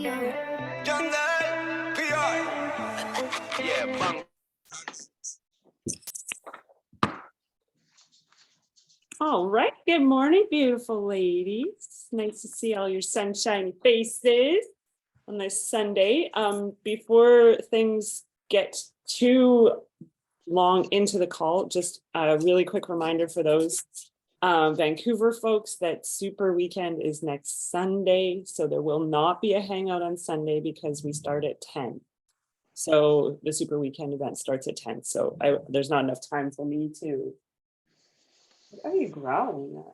Jungle, PR. Yeah, bang. All right. Good morning, beautiful ladies. Nice to see all your sunshiny faces on this Sunday. Before things get too long into the call, just a really quick reminder for those Vancouver folks that Super Weekend is next Sunday. So there will not be a hangout on Sunday because we start at 10. So the Super Weekend event starts at 10. So there's not enough time for me to. What are you growling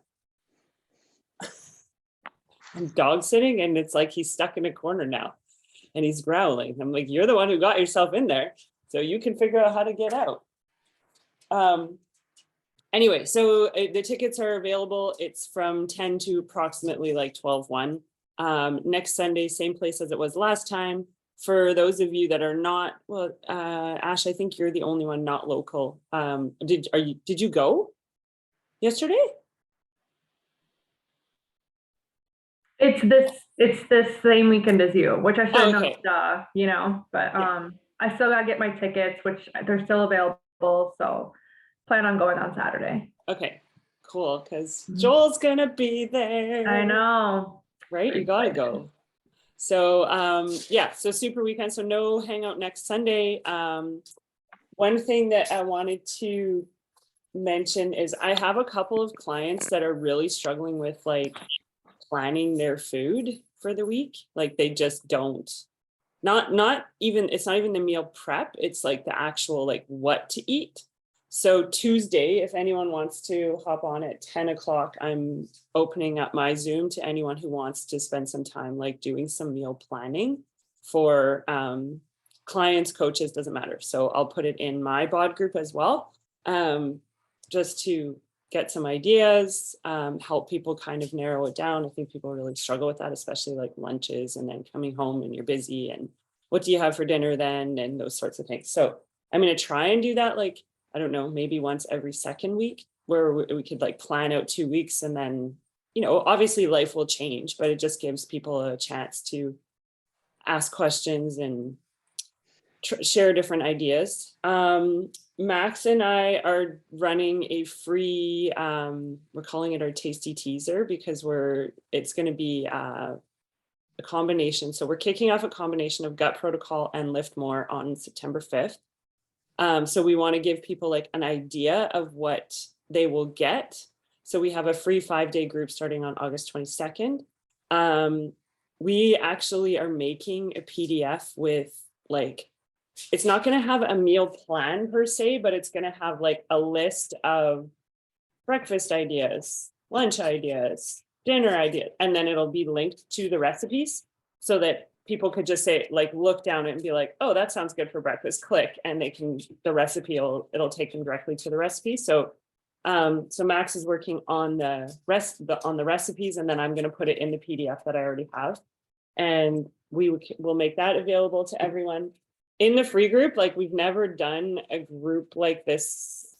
at? I'm dog sitting and it's like he's stuck in a corner now and he's growling. I'm like, you're the one who got yourself in there, so you can figure out how to get out. Anyway, so the tickets are available. It's from 10 to approximately like 12:01. Next Sunday, same place as it was last time. For those of you that are not, well, Ash, I think you're the only one not local. Did you go yesterday? It's this same weekend as you, which I should have Okay. known, you know, but Yeah. I still gotta get my tickets, which they're still available, so plan on going on Saturday. Okay, cool, because Joel's gonna be there. I know. Right, you gotta go. So yeah, so Super Weekend, so no hangout next Sunday. One thing that I wanted to mention is I have a couple of clients that are really struggling with like planning their food for the week. Like they just don't, not even, it's not even the meal prep, it's like the actual like what to eat. So Tuesday, if anyone wants to hop on at 10 o'clock, I'm opening up my Zoom to anyone who wants to spend some time like doing some meal planning for clients, coaches, doesn't matter. So I'll put it in my bod group as well, just to get some ideas, help people kind of narrow it down. I think people really struggle with that, especially like lunches and then coming home and you're busy and what do you have for dinner then and those sorts of things. So I'm going to try and do that like, I don't know, maybe once every second week where we could like plan out 2 weeks and then, you know, obviously life will change, but it just gives people a chance to ask questions and share different ideas. Max and I are running a free, we're calling it our tasty teaser because it's going to be a combination. So we're kicking off a combination of Gut Protocol and LIIFT More on September 5th. So we want to give people like an idea of what they will get. So we have a free 5-day group starting on August 22nd. We actually are making a PDF with like, it's not going to have a meal plan per se, but it's going to have like a list of breakfast ideas, lunch ideas, dinner ideas, and then it'll be linked to the recipes so that people could just say, like, look down it and be like, oh, that sounds good for breakfast, click, and they can, the recipe, it'll take them directly to the recipe. So, so Max is working on the recipes, and then I'm going to put it in the PDF that I already have. And we will make that available to everyone. In the free group, like we've never done a group like this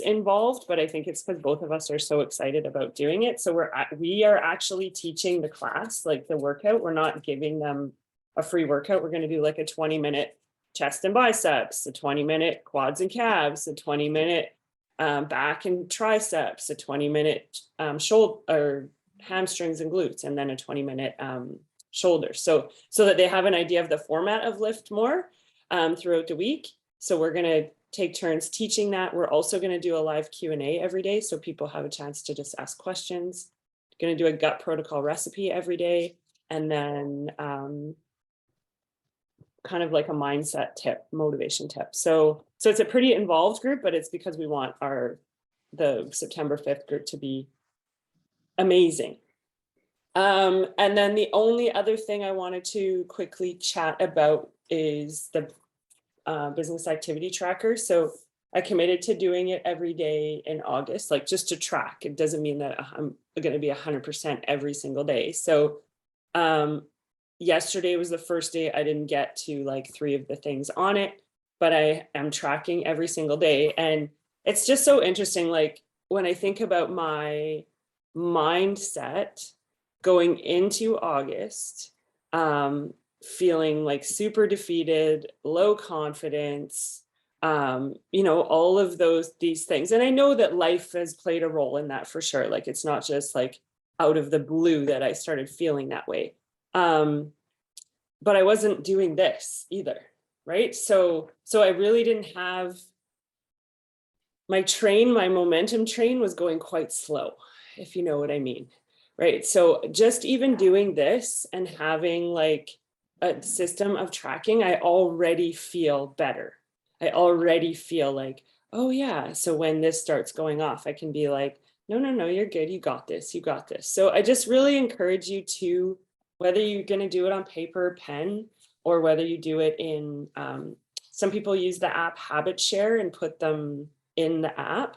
involved, but I think it's because both of us are so excited about doing it. So we are actually teaching the class, like the workout. We're not giving them a free workout. We're going to do like a 20-minute chest and biceps, a 20-minute quads and calves, a 20-minute back and triceps, a 20-minute shoulder or hamstrings and glutes, and then a 20-minute shoulders. So that they have an idea of the format of LIIFT More throughout the week. So we're going to take turns teaching that. We're also going to do a live Q&A every day, so people have a chance to just ask questions. Going to do a gut protocol recipe every day, and then kind of like a mindset tip, motivation tip. So it's a pretty involved group, but it's because we want the September 5th group to be amazing. And then the only other thing I wanted to quickly chat about is the business activity tracker. So I committed to doing it every day in August, like just to track. It doesn't mean that I'm going to be 100% every single day. So yesterday was the first day I didn't get to like 3 of the things on it, but I am tracking every single day. And it's just so interesting. Like when I think about my mindset going into August, feeling like super defeated, low confidence, you know, all of these things. And I know that life has played a role in that for sure. Like, it's not just like out of the blue that I started feeling that way. But I wasn't doing this either, right? So I really didn't have my momentum train was going quite slow, if you know what I mean, right? So just even doing this and having like a system of tracking, I already feel better. I already feel like, oh yeah, so when this starts going off, I can be like, no, you're good, you got this, you got this. So I just really encourage you to, whether you're going to do it on paper, pen, or whether you do it in, some people use the app Habit Share and put them in the app,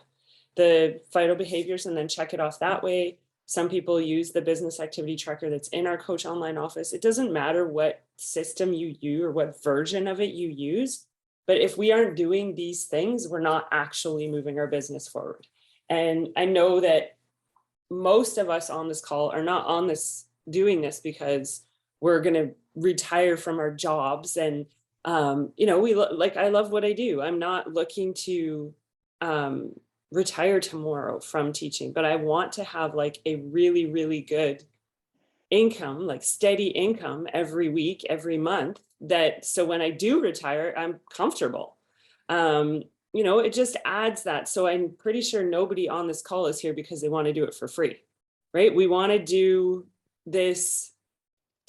the vital behaviors, and then check it off that way. Some people use the business activity tracker that's in our Coach Online office. It doesn't matter what system you use or what version of it you use, but if we aren't doing these things, we're not actually moving our business forward. And I know that most of us on this call are not on this doing this because we're going to retire from our jobs. And, you know, I love what I do. I'm not looking to retire tomorrow from teaching, but I want to have like a really, really good income, like steady income every week, every month, that so when I do retire, I'm comfortable. You know, it just adds that. So I'm pretty sure nobody on this call is here because they want to do it for free, right? We want to do this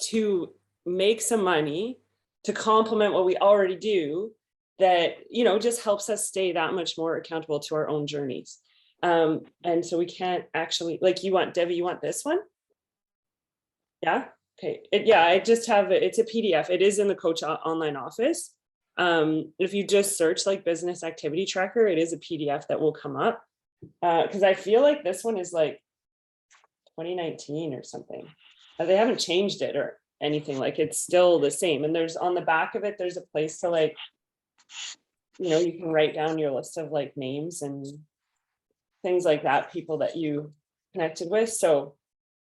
to make some money to complement what we already do, that, you know, just helps us stay that much more accountable to our own journeys. And so we can't actually, like, you want, Debbie, you want this one? Yeah. Okay. Yeah, I just have it. It's a PDF. It is in the Coach Online office. If you just search like business activity tracker, it is a PDF that will come up. Because I feel like this one is like 2019 or something. They haven't changed it or anything. Like, it's still the same. And there's on the back of it, there's a place to like, you know, you can write down your list of like names and things like that, people that you connected with. So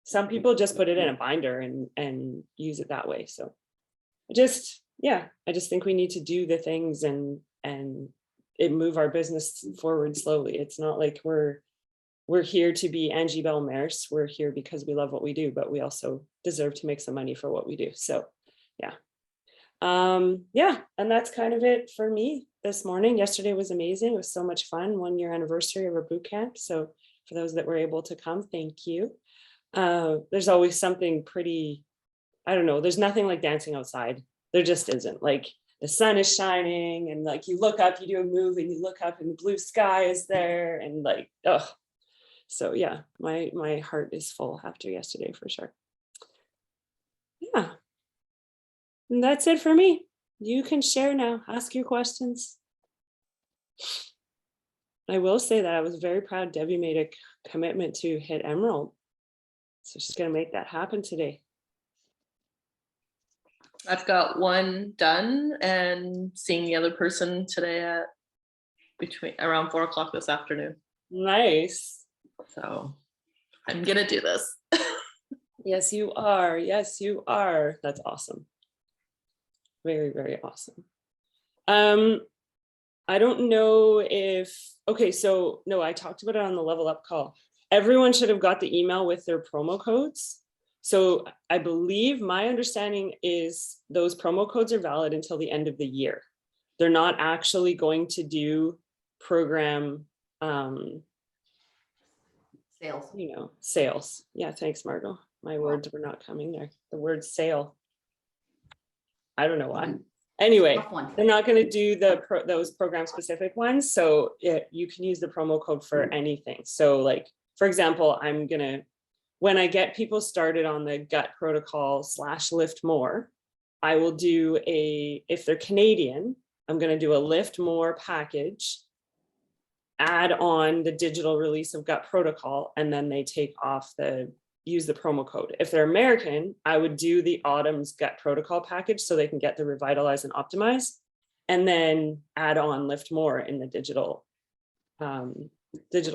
some people just put it in a binder and use it that way. So I just think we need to do the things and it move our business forward slowly. It's not like we're here to be Angie Bell Merce. We're here because we love what we do, but we also deserve to make some money for what we do. So yeah. And that's kind of it for me this morning. Yesterday was amazing. It was so much fun. 1-year anniversary of our boot camp. So for those that were able to come, thank you. There's always something pretty, I don't know, there's nothing like dancing outside. There just isn't. Like, the sun is shining and like you look up, you do a move and you look up and the blue sky is there and like, oh, so yeah, my heart is full after yesterday for sure. Yeah. And that's it for me. You can share now, ask your questions. I will say that I was very proud Debbie made a commitment to hit Emerald. So she's going to make that happen today. I've got one done and seeing the other person today at around 4 o'clock this afternoon. Nice. So I'm going to do this. Yes, you are. Yes, you are. That's awesome. Very, very awesome. I don't know if, okay, so no, I talked about it on the Level Up call. Everyone should have got the email with their promo codes. So I believe my understanding is those promo codes are valid until the end of the year. They're not actually going to do program, Sales. you know, sales. Yeah, thanks, Margot. My words were not coming there. The word sale. I don't know why. Anyway, they're not going to do those program specific ones. So you can use the promo code for anything. So like, for example, I'm going to, when I get people started on the gut protocol / LIIFT More, I will do if they're Canadian, I'm going to do a LIIFT More package, add on the digital release of gut protocol, and then they use the promo code. If they're American, I would do the Autumn's gut protocol package so they can get the Revitalize and Optimize, and then add on LIIFT More in the digital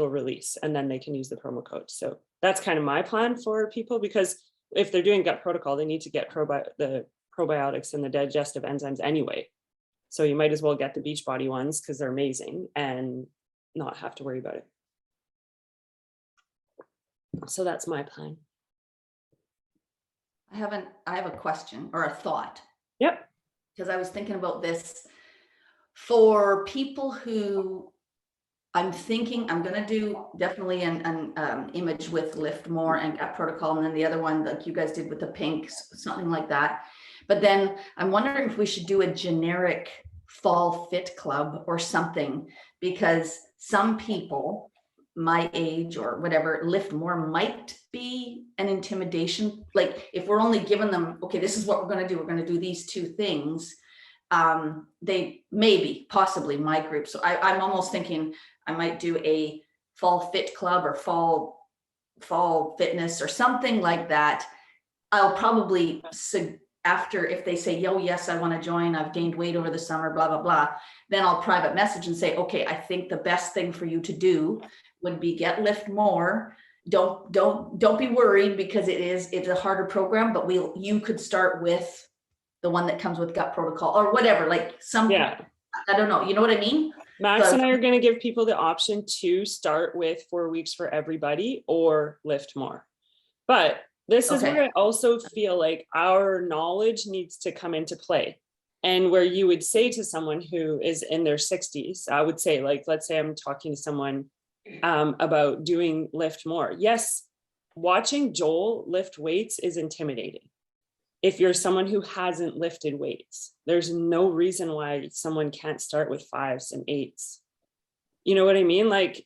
release, and then they can use the promo code. So that's kind of my plan for people, because if they're doing gut protocol, they need to get the probiotics and the digestive enzymes anyway. So you might as well get the Beachbody ones because they're amazing and not have to worry about it. So that's my plan. I have a question or a thought, Yep. because I was thinking about this for people who I'm thinking I'm going to do definitely an image with LIIFT More and gut protocol. And then the other one like you guys did with the pink, something like that. But then I'm wondering if we should do a generic fall fit club or something, because some people my age or whatever, LIIFT More might be an intimidation. Like if we're only giving them, okay, this is what we're going to do. We're going to do these two things. They maybe possibly my group. So I'm almost thinking I might do a fall fit club or fall fitness or something like that. I'll probably after, if they say, yo, yes, I want to join, I've gained weight over the summer, blah, blah, blah, then I'll private message and say, okay, I think the best thing for you to do would be get LIIFT More. Don't be worried, because it's a harder program, but you could start with the one that comes with gut protocol or whatever, like I don't know, you know what I mean? Max and I are going to give people the option to start with 4 weeks for everybody or LIIFT More. But this is where I also feel like our knowledge needs to come into play. And where you would say to someone who is in their 60s, I would say, like, let's say I'm talking to someone about doing LIIFT More. Yes, watching Joel lift weights is intimidating. If you're someone who hasn't lifted weights, there's no reason why someone can't start with 5s and 8s. You know what I mean? Like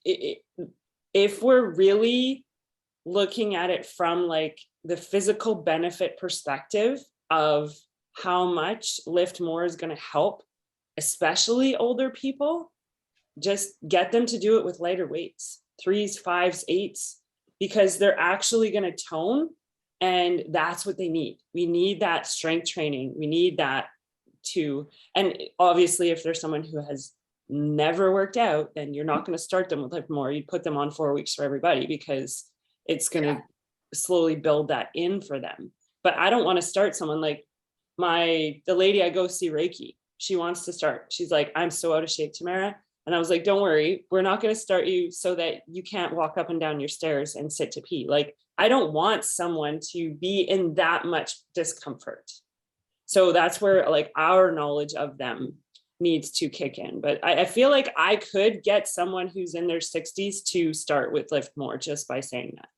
if we're really looking at it from like the physical benefit perspective of how much LIIFT More is going to help, especially older people, just get them to do it with lighter weights, 3s, 5s, 8s, because they're actually going to tone. And that's what they need. We need that strength training. We need that too. And obviously, if there's someone who has never worked out, then you're not going to start them with LIIFT More. You'd put them on 4 weeks for everybody, because it's going to slowly build that in for them. But I don't want to start someone like the lady I go see Reiki. She wants to start. She's like, I'm so out of shape, Tamara. And I was like, don't worry, we're not going to start you so that you can't walk up and down your stairs and sit to pee. Like, I don't want someone to be in that much discomfort. So that's where like our knowledge of them needs to kick in. But I feel like I could get someone who's in their 60s to start with LIIFT More just by saying that.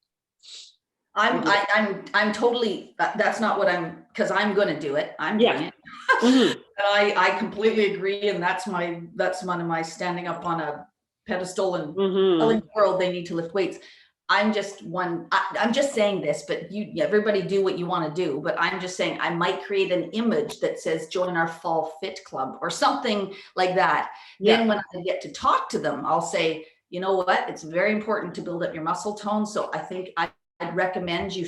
I'm totally, that's not what because I'm going to do it. I'm doing it. Mm-hmm. I completely agree. And that's one of my standing up on a pedestal and telling the world they need to lift weights. I'm just saying this, but everybody do what you want to do. But I'm just saying I might create an image that says join our fall fit club or something like that. Yeah. Then when I get to talk to them, I'll say, you know what? It's very important to build up your muscle tone. So I think I'd recommend you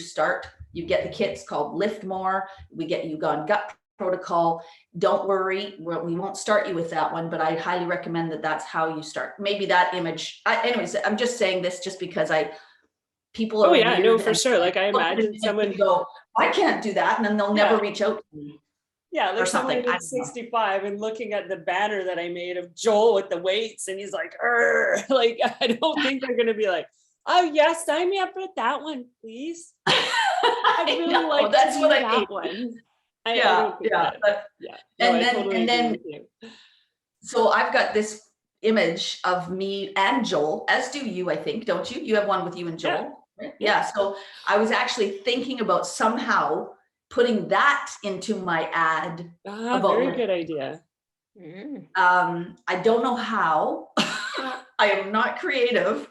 get the kits called LIIFT More. We get you on gut protocol. Don't worry, we won't start you with that one, but I highly recommend that's how you start. Maybe that image. Anyways, I'm just saying this just because people are. Oh yeah, no, for sure. Like I imagine someone go, I can't do that, and then they'll never reach out to me. Yeah, like someone that's 65 and looking at the banner that I made of Joel with the weights, and he's like, like I don't think they're gonna be like, oh yes, sign me up for that one, please. I really like that's what I mean. One. And then so I've got this image of me and Joel, as do you, I think, don't you? You have one with you and Joel. Yeah. So I was actually thinking about somehow putting that into my ad. Very good idea. I don't know how. I am not creative,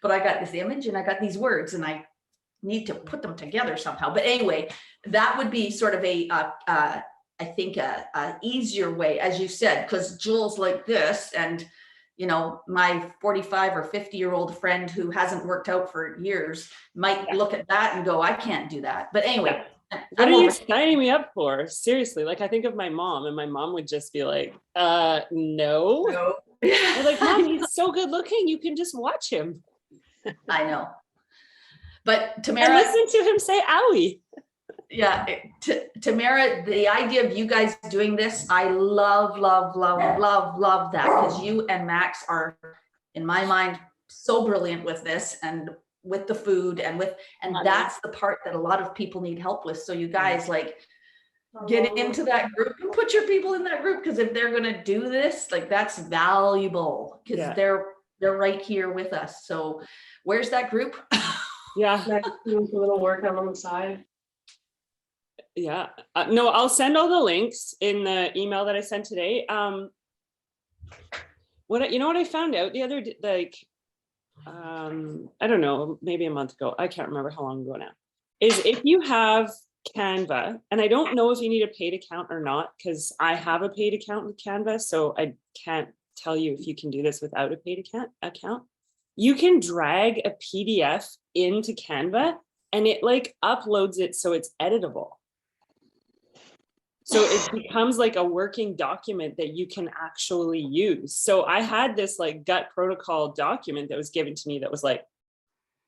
but I got this image and I got these words and I need to put them together somehow. But anyway, that would be sort of I think a easier way, as you said, because Joel's like this, and you know, my 45 or 50-year-old friend who hasn't worked out for years might look at that and go, I can't do that. But anyway, what are you signing me up for? Seriously, like I think of my mom, and my mom would just be like, no. I'm like, Mom, he's so good looking. You can just watch him. I know. But Tamara, and listen to him say owie. Yeah, Tamara, the idea of you guys doing this, I love, love, love, love, love that, because you and Max are, in my mind, so brilliant with this and with the food and that's the part that a lot of people need help with. So you guys like get into that group and put your people in that group, because if they're gonna do this, like that's valuable, because Yeah. they're right here with us. So where's that group? Yeah. Like, do a little workout on the side. Yeah, no, I'll send all the links in the email that I sent today. You know what I found out the other like, I don't know, maybe a month ago, I can't remember how long ago now, is if you have Canva, and I don't know if you need a paid account or not, because I have a paid account with Canva, so I can't tell you if you can do this without a paid account. You can drag a PDF into Canva and it like uploads it so it's editable. So it becomes like a working document that you can actually use. So I had this like gut protocol document that was given to me that was like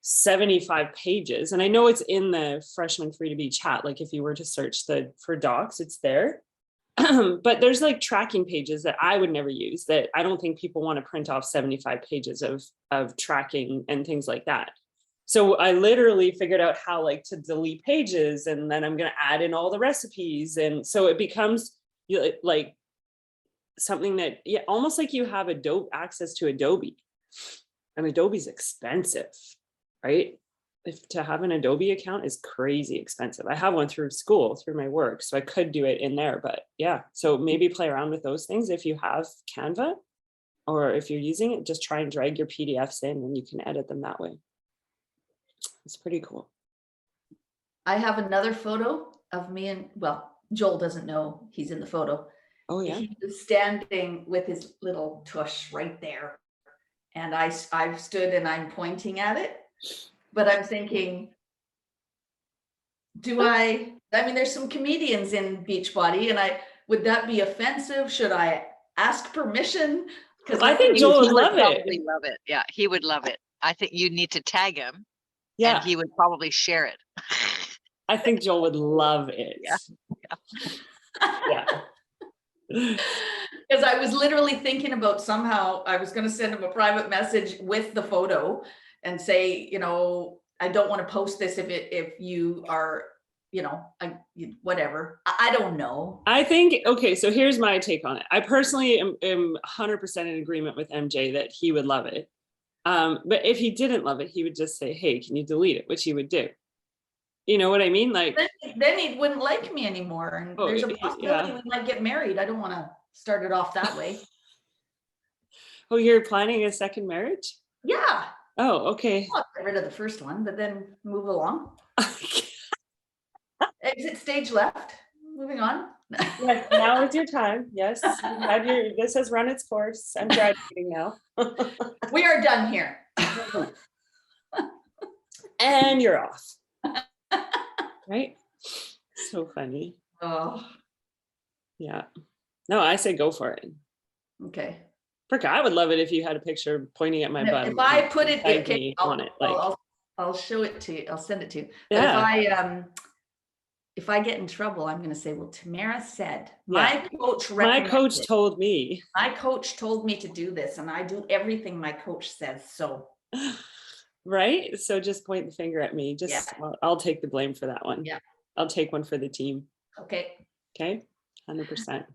75 pages. And I know it's in the freshman free to be chat. Like if you were to search for docs, it's there. But there's like tracking pages that I would never use, that I don't think people want to print off 75 pages of tracking and things like that. So I literally figured out how like to delete pages, and then I'm going to add in all the recipes. And so it becomes like something that, yeah, almost like you have access to Adobe, and Adobe's expensive, right? To have an Adobe account is crazy expensive. I have one through school, through my work, so I could do it in there, but yeah. So maybe play around with those things. If you have Canva, or if you're using it, just try and drag your PDFs in and you can edit them that way. It's pretty cool. I have another photo of me and, well, Joel doesn't know he's in the photo. Oh yeah. He was standing with his little tush right there. And I've stood and I'm pointing at it, but I'm thinking, I mean, there's some comedians in Beachbody, and would that be offensive? Should I ask permission? Because I think Joel would love probably it. love it. Yeah, he would love it. I think you need to tag him. Yeah, And he would probably share it. I think Joel would love it. Yeah. Because I was literally thinking about, somehow I was going to send him a private message with the photo and say, you know, I don't want to post this if you are, you know, whatever. I don't know. I think, okay, so here's my take on it. I personally am 100% in agreement with MJ that he would love it. But if he didn't love it, he would just say, hey, can you delete it? Which he would do. You know what I mean? Like, then he wouldn't like me anymore. And there's a possibility we might get married. I don't want to start it off that way. Oh, you're planning a second marriage? Yeah. Oh, okay. I'll get rid of the first one, but then move along. Exit stage left. Moving on. Yes, now is your time. Yes, this has run its course. I'm graduating now. We are done here. And you're off. Right? So funny. Oh, Yeah. No, I say go for it. okay. Frick, I would love it if you had a picture pointing at my butt. If I put it, Tag okay, me on it, like, I'll show it to you. I'll send it to you. But yeah. if I get in trouble, I'm going to say, well, Tamara said, Yeah. my coach told me. My coach told me to do this, and I do everything my coach says. So, Right? So just point the finger at me. Just I'll take the blame for that one. Yeah. I'll take one for the team. okay. Okay. 100%.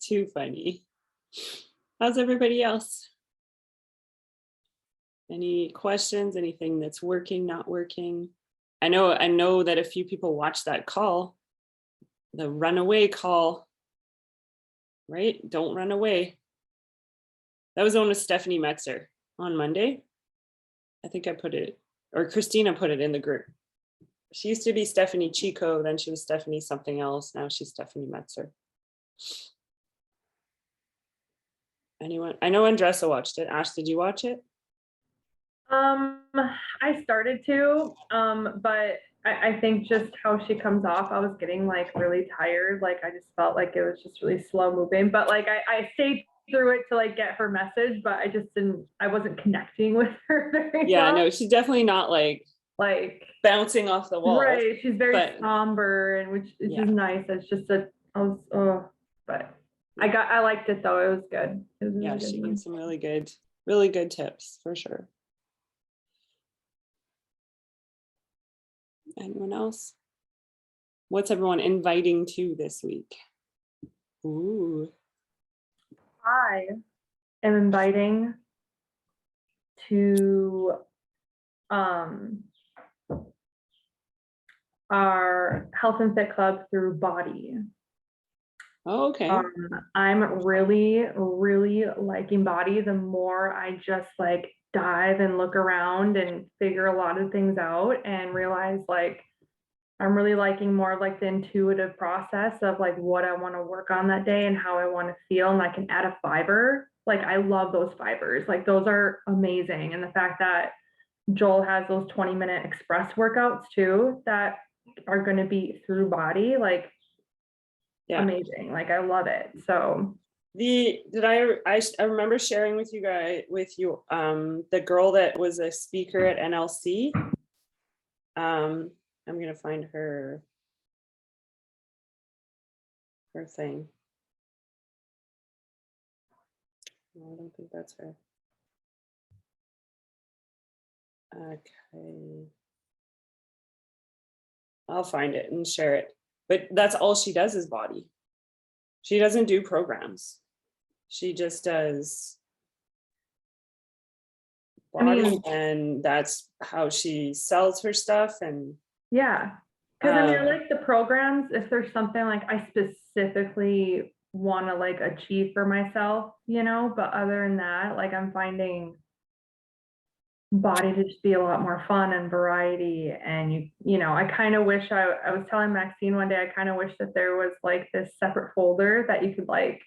Too funny. How's everybody else? Any questions? Anything that's working, not working? I know that a few people watched that call, the runaway call, right? Don't run away. That was on with Stephanie Metzer on Monday. I think I put it, or Christina put it in the group. She used to be Stephanie Chico, then she was Stephanie something else. Now she's Stephanie Metzer. Anyone? I know Andressa watched it. Ash, did you watch it? I started to, but I think just how she comes off, I was getting like really tired. Like I just felt like it was just really slow moving, but like I stayed through it to like get her message, but I wasn't connecting with her very Yeah, well. no, she's definitely not like like bouncing off the wall. right. She's very but- somber, and which is Yeah. just nice. It's just but I liked it though. It was good. It was a Yeah, really good she one. gives some really good tips for sure. Anyone else? What's everyone inviting to this week? Ooh, I am inviting to our health and fit club through Body. oh, okay. I'm really, really liking Body. The more I just like dive and look around and figure a lot of things out and realize like I'm really liking more of like the intuitive process of like what I want to work on that day and how I want to feel. And I can add a fiber. Like I love those fibers. Like those are amazing. And the fact that Joel has those 20-minute express workouts too that are going to be through Body, like Yeah. amazing. Like I love it. So I remember sharing with you the girl that was a speaker at NLC. I'm gonna find her thing. No, I don't think that's her. Okay. I'll find it and share it. But that's all she does is Body. She doesn't do programs. She just does Body, and that's how she sells her stuff. And yeah, because I Um, like the programs. If there's something like I specifically want to like achieve for myself, but other than that, like I'm finding Body to just be a lot more fun and variety. And I kind of wish I was telling Maxine one day, I kind of wish that there was like this separate folder that you could like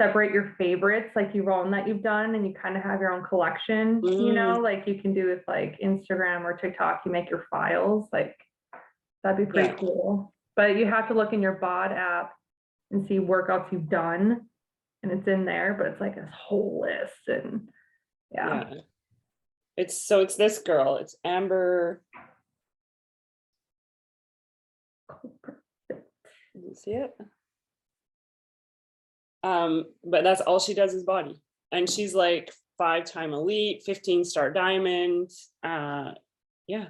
separate your favorites, like you've own that you've done, and you kind of have your own collection, like you can do with like Instagram or TikTok, you make your files, like that'd be pretty cool. But you have to look in your bod app and see workouts you've done, and it's in there, but it's like this whole list. And yeah. It's this girl, it's Amber. You see it? But that's all she does is Body. And she's like 5-time elite, 15-star diamond. Yeah.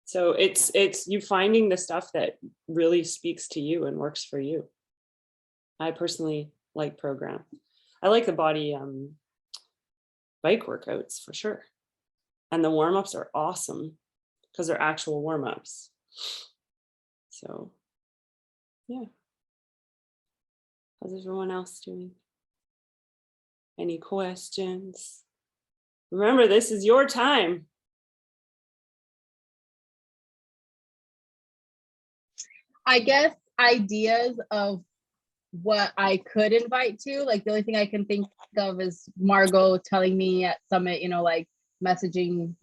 So it's you finding the stuff that really speaks to you and works for you. I personally like program. I like the Body bike workouts for sure. And the warm-ups are awesome because they're actual warm-ups. So yeah. How's everyone else doing? Any questions? Remember, this is your time. I guess ideas of what I could invite to, like the only thing I can think of is Margot telling me at Summit, like messaging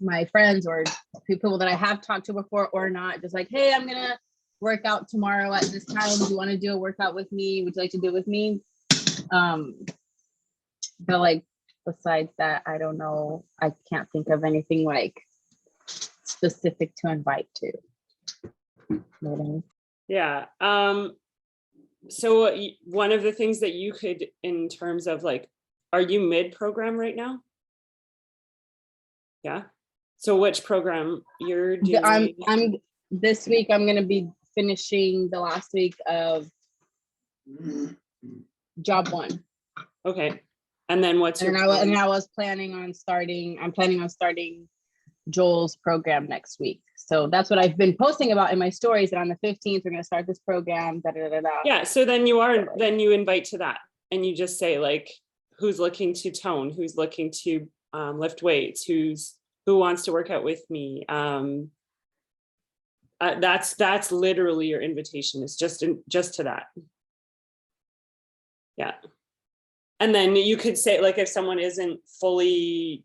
my friends or people that I have talked to before or not, just like, hey, I'm gonna work out tomorrow at this time. Do you want to do a workout with me? Would you like to do it with me? But like besides that, I don't know. I can't think of anything like specific to invite to. Yeah. So one of the things that you could, in terms of like, are you mid-program right now? Yeah. So which program you're doing? I'm this week. I'm gonna be finishing the last week of job 1. Okay. And then what's your? And I was planning on starting. I'm planning on starting Joel's program next week. So that's what I've been posting about in my stories. That on the 15th we're gonna start this program. Yeah. So then you invite to that, and you just say like, who's looking to tone, who's looking to lift weights, who wants to work out with me. That's literally your invitation. Is just to that. Yeah. And then you could say, like, if someone isn't fully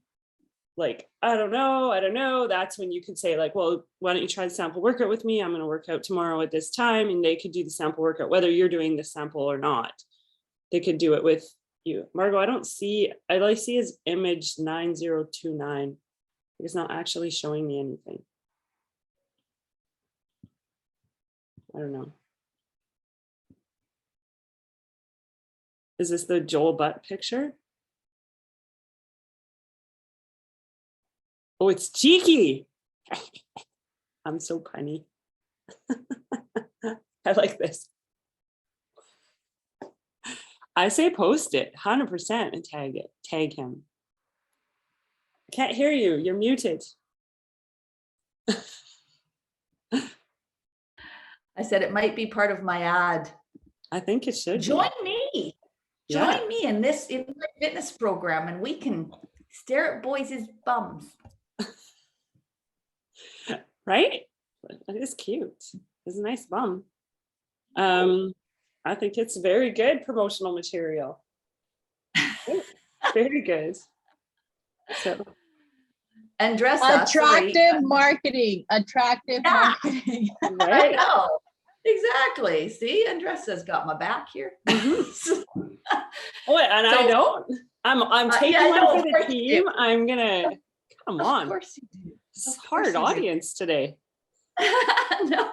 like, I don't know, that's when you could say like, well, why don't you try the sample workout with me? I'm going to work out tomorrow at this time. And they could do the sample workout, whether you're doing the sample or not. They could do it with you. Margot, I see his image 9029. It's not actually showing me anything. I don't know. Is this the Joel Butt picture? Oh, it's cheeky. I'm so punny. I like this. I say post it 100% and tag him. I can't hear you. You're muted. I said it might be part of my ad. I think it should Join be. me. Yeah. Join me in this in my fitness program, and we can stare at boys' bums. Right? It is cute. It's a nice bum. I think it's very good promotional material. Very good. So Andressa, Attractive marketing. Attractive Yeah. marketing. I right. know. Exactly. See, Andressa's got my back here. Oh, and I So- don't. I'm taking yeah, I know, one of for the course you team. do. I'm gonna come Of on. course you do. It's of a course hard you do. audience today. No.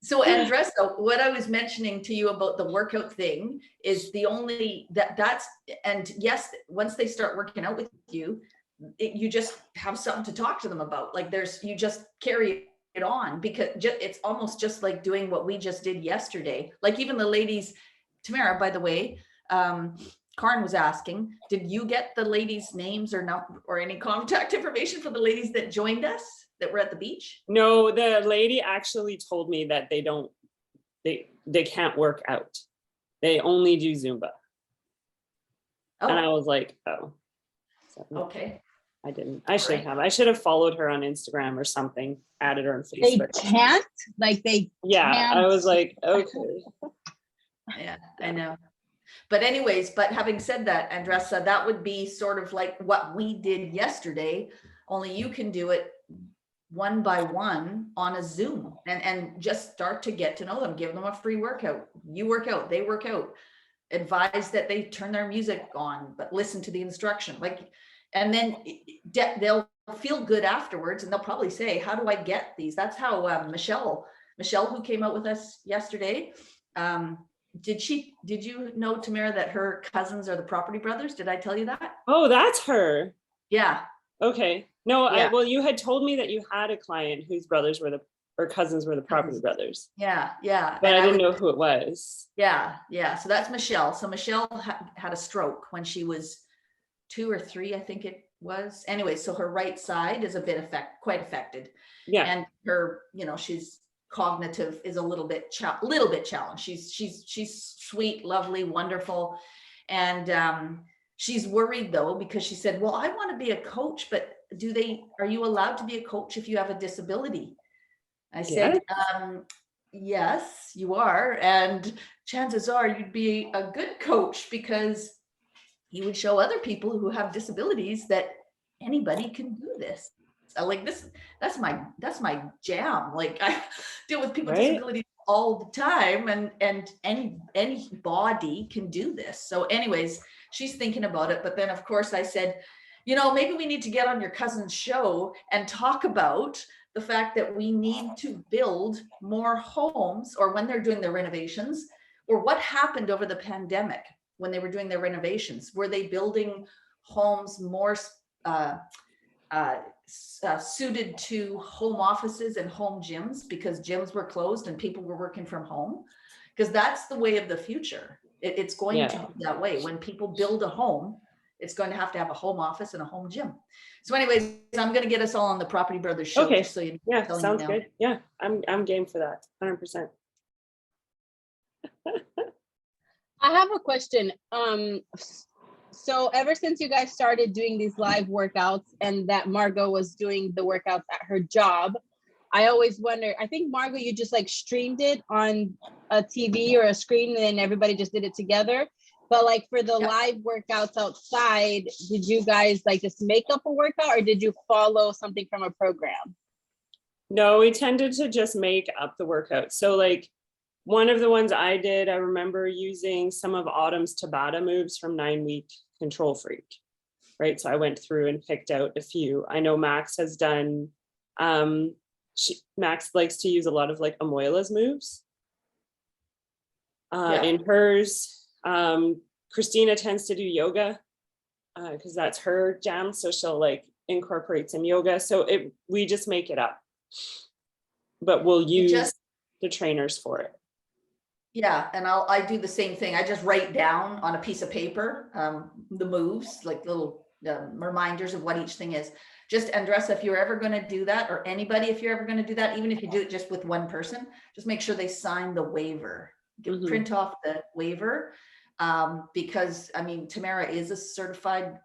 So Andressa, what I was mentioning to you about the workout thing is the only that's, and yes, once they start working out with you, you just have something to talk to them about. Like you just carry it on, because it's almost just like doing what we just did yesterday. Like even the ladies, Tamara, by the way, Karin was asking, did you get the ladies' names or any contact information for the ladies that joined us that were at the beach? No, the lady actually told me that they can't work out. They only do Zumba. And I Oh, was like, oh. So, no, okay. I didn't. I should have followed her on Instagram or something, added her on They Facebook. can't, like they Yeah, can't. I was like, okay. Yeah, I know. But anyways, but having said that, Andressa, that would be sort of like what we did yesterday, only you can do it one by one on a Zoom and just start to get to know them, give them a free workout. You work out, they work out, advise that they turn their music on, but listen to the instruction. And then they'll feel good afterwards, and they'll probably say, how do I get these? That's how Michelle, who came out with us yesterday, did you know, Tamara, that her cousins are the Property Brothers? Did I tell you that? Oh, that's her. Yeah. Okay. No, Yeah. well, you had told me that you had a client whose brothers were or cousins were the Property Brothers. Yeah. Yeah. But And I didn't know who it was. Yeah. Yeah. So that's Michelle. So Michelle had a stroke when she was 2 or 3, I think it was. Anyway, so her right side is a bit quite affected. Yeah. And her, she's cognitive is a little bit challenged. She's sweet, lovely, wonderful. And she's worried though, because she said, well, I want to be a coach, but are you allowed to be a coach if you have a disability? I said, yes, you are. And chances are you'd be a good coach, because you would show other people who have disabilities that anybody can do this. Like this, that's my jam. Like I deal with people with disabilities all the time, and any body can do this. So anyways, she's thinking about it. But then of course I said, maybe we need to get on your cousin's show and talk about the fact that we need to build more homes, or when they're doing their renovations, or what happened over the pandemic when they were doing their renovations. Were they building homes more suited to home offices and home gyms, because gyms were closed and people were working from home? Because that's the way of the future. It's going to be that way. When people build a home, it's going to have a home office and a home gym. So anyways, I'm going to get us all on the Property Brothers show. Okay. Just so you yeah, sounds good. Yeah, I'm game for that. 100%. I have a question. So ever since you guys started doing these live workouts, and that Margot was doing the workouts at her job, I always wonder, I think Margot, you just like streamed it on a TV or a screen, and then everybody just did it together. But like for the live workouts outside, did you guys like just make up a workout, or did you follow something from a program? No, we tended to just make up the workout. So like one of the ones I did, I remember using some of Autumn's Tabata moves from 9 Week Control Freak. right? So I went through and picked out a few. I know Max has done, Max likes to use a lot of like Amoyla's moves Yeah. in hers. Christina tends to do yoga because that's her jam. So she'll like incorporate some yoga. So we just make it up, but we'll use the trainers for it. Yeah, and I do the same thing. I just write down on a piece of paper the moves, like little reminders of what each thing is. Just Andressa, if you're ever going to do that, or anybody, if you're ever going to do that, even if you do it just with one person, just make sure they sign the waiver. Print off the waiver, because I mean, Tamara is a certified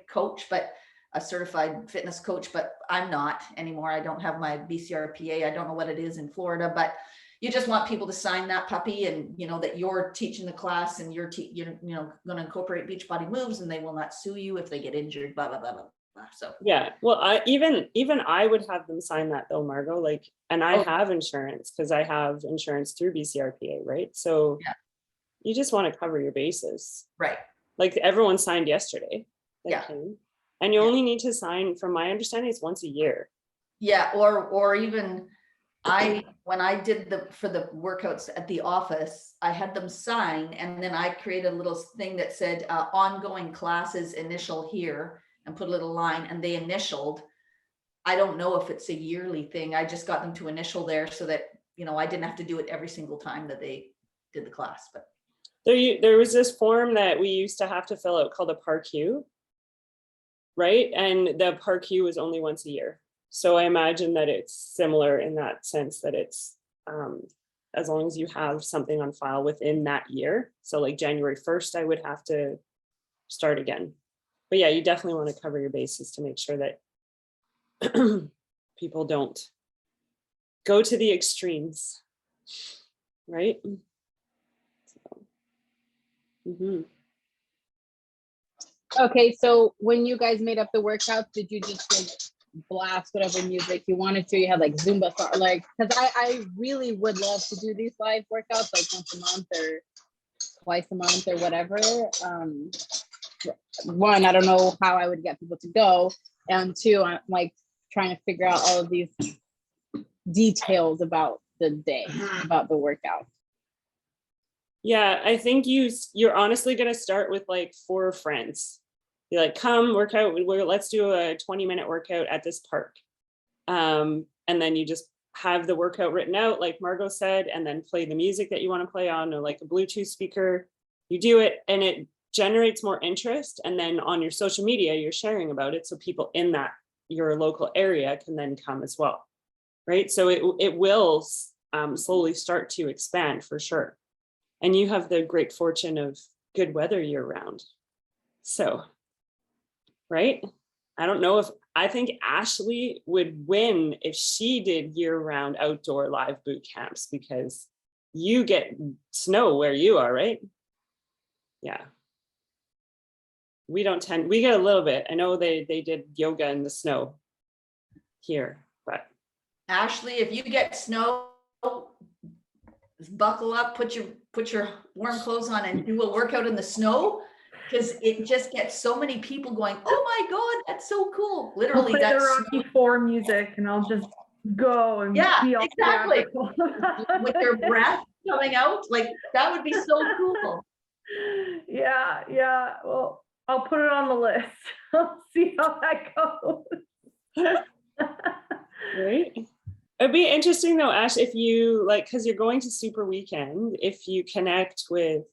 coach, but a certified fitness coach, but I'm not anymore. I don't have my BCRPA. I don't know what it is in Florida, but you just want people to sign that puppy, and you know that you're teaching the class and you're going to incorporate Beachbody moves, and they will not sue you if they get injured. Blah blah blah blah blah. So yeah, well, I even I would have them sign that though, Margot. Like, and I have insurance because I have insurance through BCRPA, right? So yeah, you just want to cover your bases, right? Like everyone signed yesterday. Yeah, and you only need to sign, from my understanding, it's once a year. Yeah, or even. When I did for the workouts at the office, I had them sign, and then I created a little thing that said ongoing classes initial here, and put a little line, and they initialed. I don't know if it's a yearly thing. I just got them to initial there so that, you know, I didn't have to do it every single time that they did the class. But there was this form that we used to have to fill out called a PARQ, right? And the PARQ was only once a year. So I imagine that it's similar in that sense, that it's as long as you have something on file within that year. So like January 1st, I would have to start again. But yeah, you definitely want to cover your bases to make sure that people don't go to the extremes, right? So, Okay, so when you guys made up the workouts, did you just like blast whatever music you wanted to? You had like Zumba, like, because I really would love to do these live workouts like once a month or twice a month or whatever. One, I don't know how I would get people to go, and two, I'm like trying to figure out all of these details about the day, about the workout. Yeah, I think you're honestly going to start with like 4 friends. You're like, come work out. Let's do a 20-minute workout at this park. And then you just have the workout written out, like Margot said, and then play the music that you want to play on, or like a Bluetooth speaker. You do it and it generates more interest. And then on your social media, you're sharing about it. So people in your local area can then come as well. Right. So it will slowly start to expand for sure. And you have the great fortune of good weather year round. So, right? I think Ashley would win if she did year round outdoor live boot camps, because you get snow where you are, right? Yeah. We get a little bit. I know they did yoga in the snow here, but. Ashley, if you get snow, buckle up, put your warm clothes on and do a workout in the snow, because it just gets so many people going, oh my God, that's so cool. Literally, play that's the Rocky IV music and I'll just go and be all exactly. theatrical. With your breath coming out, like that would be so cool. Yeah. Well, I'll put it on the list. I'll see how that goes. Right. It'd be interesting though, Ash, if you like, because you're going to Super Weekend, if you connect with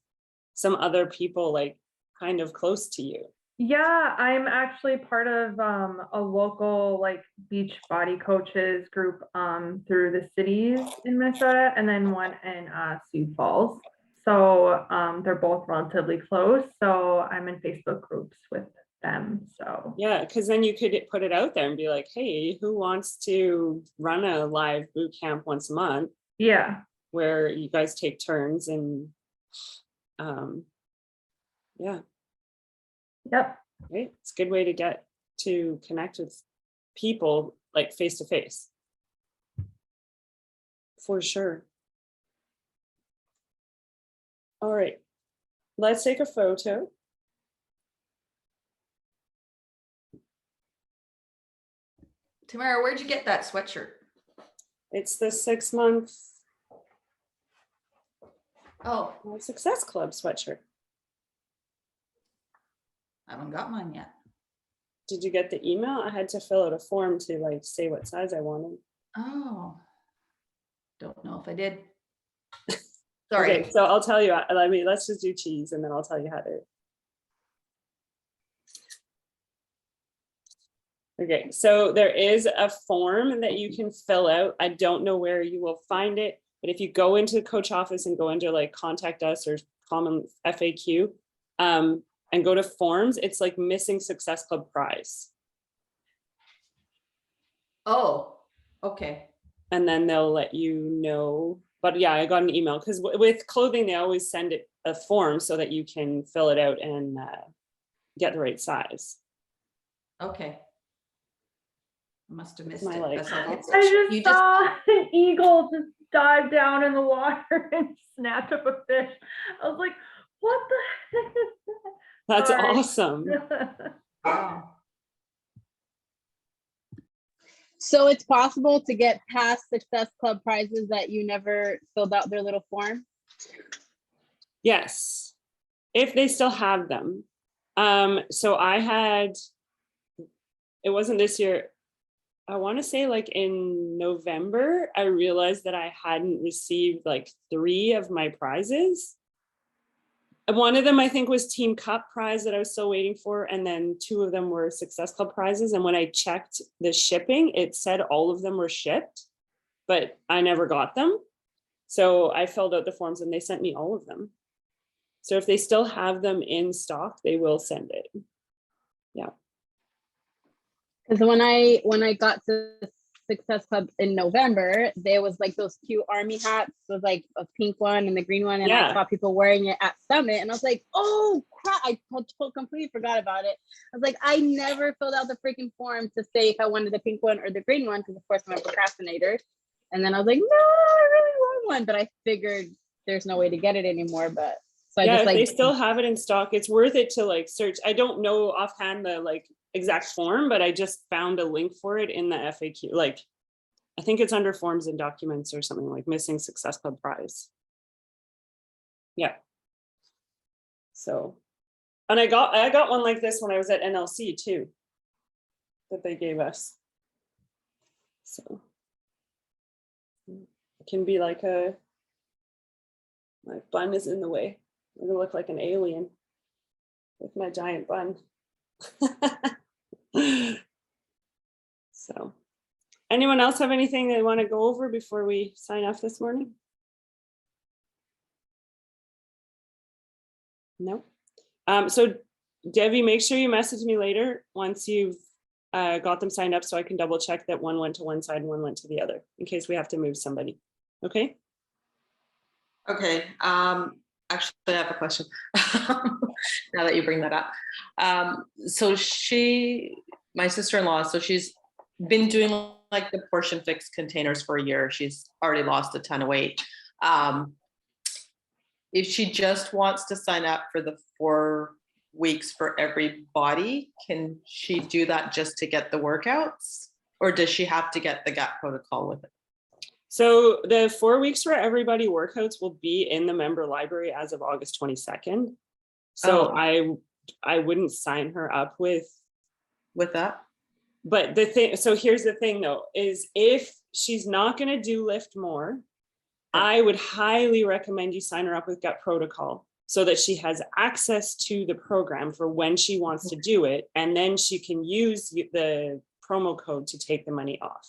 some other people like kind of close to you. Yeah, I'm actually part of a local like beach body coaches group through the cities in Minnesota, and then one in Sioux Falls. So they're both relatively close. So I'm in Facebook groups with them. So yeah, because then you could put it out there and be like, hey, who wants to run a live boot camp once a month? Yeah, where you guys take turns and yeah. Yep. Right. It's a good way to get to connect with people like face to face. For sure. All right. Let's take a photo. Tamara, where'd you get that sweatshirt? It's the 6-month Oh, Success Club sweatshirt. I haven't got mine yet. Did you get the email? I had to fill out a form to like say what size I wanted. Oh, don't know if I did. Sorry. Okay, so I'll tell you, let's just do cheese and then I'll tell you how to. Okay, so there is a form that you can fill out. I don't know where you will find it, but if you go into the coach office and go into like contact us or common FAQ, and go to forms, it's like missing Success Club prize. Oh, okay. And then they'll let you know. But yeah, I got an email because with clothing, they always send it a form so that you can fill it out and get the right size. Okay. I must have missed My it. life. That's all. I You just saw an eagle just dive down in the water and snatch up a fish. I was like, what the heck is that? That's Sorry. awesome. Wow. So it's possible to get past Success Club prizes that you never filled out their little form? Yes, if they still have them. So I had, it wasn't this year. I want to say like in November, I realized that I hadn't received like 3 of my prizes. One of them I think was Team Cup prize that I was still waiting for. And then 2 of them were Success Club prizes. And when I checked the shipping, it said all of them were shipped, but I never got them. So I filled out the forms and they sent me all of them. So if they still have them in stock, they will send it. Yeah. Because when I got to Success Club in November, there was like those cute army hats. There was like a pink one and the green one, and Yeah. I saw people wearing it at Summit, and I was like, "Oh crap!" I completely forgot about it. I was like, I never filled out the freaking form to say if I wanted the pink one or the green one, because of course I'm a procrastinator. And then I was like, "No, I really want one," but I figured there's no way to get it anymore. But so I Yeah, just if like they still have it in stock, it's worth it to like search. I don't know offhand the like exact form, but I just found a link for it in the FAQ. Like, I think it's under forms and documents or something, like missing Success Club prize. Yeah. So, and I got one like this when I was at NLC too, that they gave us. So it can be like a, my bun is in the way. I'm gonna look like an alien with my giant bun. So, anyone else have anything they want to go over before we sign off this morning? No. So Debbie, make sure you message me later once you've got them signed up so I can double check that one went to one side and one went to the other in case we have to move somebody. Okay. Okay, actually I have a question. Now that you bring that up. So my sister-in-law, so she's been doing like the portion fix containers for a year. She's already lost a ton of weight. If she just wants to sign up for the 4 weeks for every body, can she do that just to get the workouts? Or does she have to get the gut protocol with it? So the 4 weeks for everybody workouts will be in the member library as of August 22nd. So I wouldn't sign her up with that. But the thing, so here's the thing though, is if she's not going to do LIIFT More, I would highly recommend you sign her up with Gut Protocol so that she has access to the program for when she wants to do it. And then she can use the promo code to take the money off.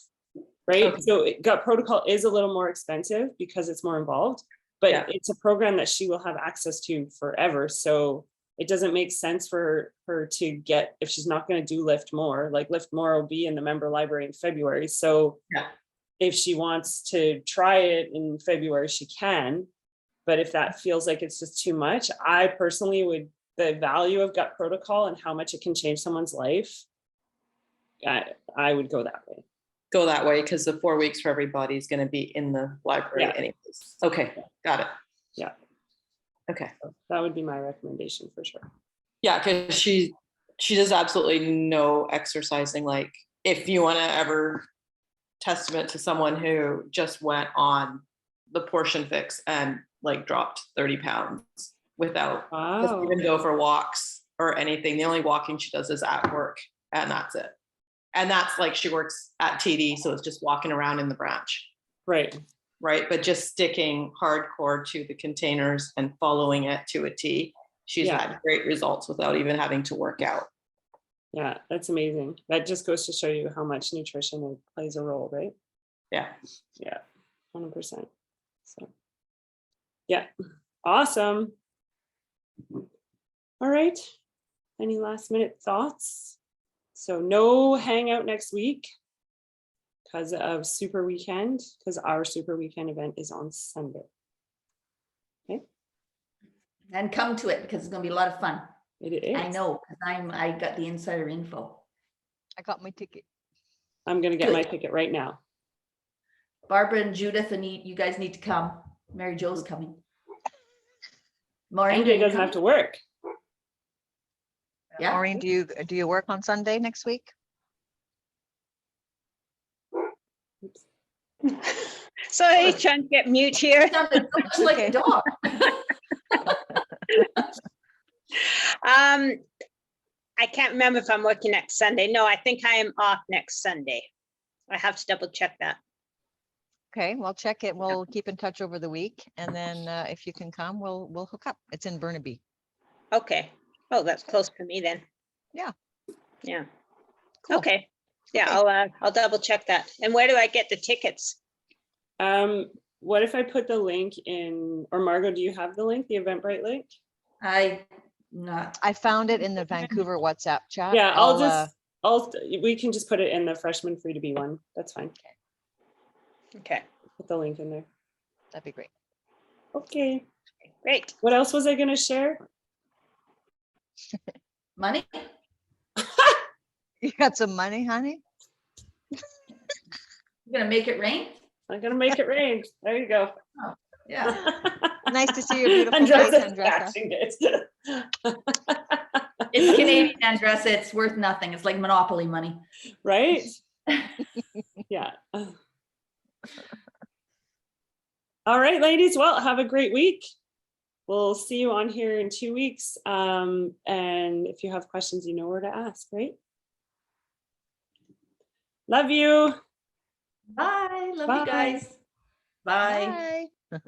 Right. Okay. So Gut Protocol is a little more expensive because it's more involved, but it's a program that she will have access to forever. So it doesn't make sense for her to get, if she's not going to do LIIFT More, like LIIFT More will be in the member library in February. So if she wants to try it in February, she can. But if that feels like it's just too much, I personally would, the value of Gut Protocol and how much it can change someone's life, I would go that way. Go that way because the 4 weeks for everybody is going to be in the library anyways. Okay, got it. Yeah. Okay. So that would be my recommendation for sure. Yeah, because she does absolutely no exercising like if you want to ever testament to someone who just went on the portion fix and like dropped 30 pounds without just Wow. even go for walks or anything. The only walking she does is at work, and that's it. And that's like she works at TD, so it's just walking around in the branch. Right. Right. But just sticking hardcore to the containers and following it to a T. She's Yeah. had great results without even having to work out. Yeah, that's amazing. That just goes to show you how much nutrition plays a role, right? Yeah. Yeah, 100%. So, yeah, awesome. All right. Any last minute thoughts? So no hangout next week because of Super Weekend, because our Super Weekend event is on Sunday. Okay. And come to it because it's gonna be a lot of fun. It is. I know, because I got the insider info. I got my ticket. I'm going to get my ticket right now. Barbara and Judith and you guys need to come. Mary Jo's coming. Maureen, MJ doesn't have to work. Yeah. Maureen, do you work on Sunday next week? Sorry, trying to get mute here. Sounded so much like a dog. I can't remember if I'm working next Sunday. No, I think I am off next Sunday. I have to double check that. Okay, well, check it. We'll keep in touch over the week. And then if you can come, we'll hook up. It's in Burnaby. Okay. Oh, that's close for me then. Yeah. Yeah. Cool. Okay. Yeah, I'll double check that. And where do I get the tickets? What if I put the link in, or Margot, do you have the link, the Eventbrite link? I found it in the Vancouver WhatsApp chat. Yeah, we can just put it in the freshman free to be one. That's fine. Okay. Put the link in there. That'd be great. Okay. Great. What else was I going to share? Money? You got some money, honey? You're gonna make it rain? I'm going to make it rain. There you go. Yeah. Nice to see your beautiful Andressa face, Andressa. catching it. It's Canadian, Andressa. It's worth nothing. It's like Monopoly money. Right? Yeah. All right, ladies. Well, have a great week. We'll see you on here in 2 weeks. And if you have questions, you know where to ask, right? Love you. Bye. Love Bye. you guys. Bye. Bye.